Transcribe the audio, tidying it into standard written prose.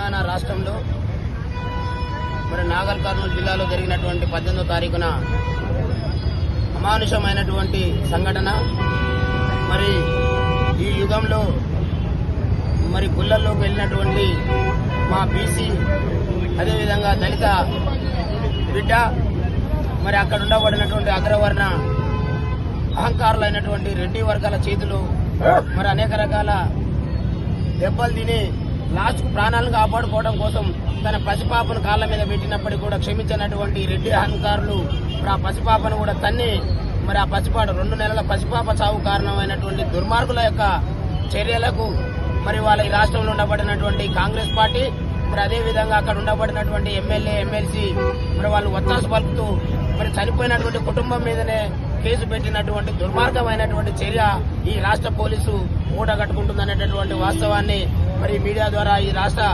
తెలంగాణ రాష్ట్రంలో మరి నాగర్ కర్నూలు జిల్లాలో జరిగినటువంటి 18వ తారీఖున అమానుషమైనటువంటి సంఘటన. మరి ఈ యుగంలో మరి గుళ్ళల్లోకి వెళ్ళినటువంటి మా బీసీ అదేవిధంగా దళిత బిడ్డ మరి అక్కడ ఉండబడినటువంటి అగ్రవర్ణ అహంకారులైనటువంటి రెడ్డి వర్గాల చేతులు మరి అనేక రకాల దెబ్బలు తిని లాస్ట్కు ప్రాణాలను కాపాడుకోవడం కోసం తన పసిపాపను కాళ్ళ మీద పెట్టినప్పటికీ కూడా క్షమించినటువంటి రెడ్డి అహంకారులు మరి ఆ పసిపాపను కూడా తన్ని మరి ఆ పసిపాట 2 నెలల పసిపాప చావు కారణమైనటువంటి దుర్మార్గుల యొక్క చర్యలకు మరి వాళ్ళ ఈ రాష్ట్రంలో ఉండబడినటువంటి కాంగ్రెస్ పార్టీ మరి అదేవిధంగా అక్కడ ఉండబడినటువంటి ఎమ్మెల్యే ఎమ్మెల్సీ మరి వాళ్ళు ఒత్తాసు పలుకుతూ మరి చనిపోయినటువంటి కుటుంబం మీదనే కేసు పెట్టినటువంటి దుర్మార్గమైనటువంటి చర్య ఈ రాష్ట్ర పోలీసు మూటగట్టుకుంటుందనేటటువంటి వాస్తవాన్ని మరి మీడియా ద్వారా ఈ రాష్ట్ర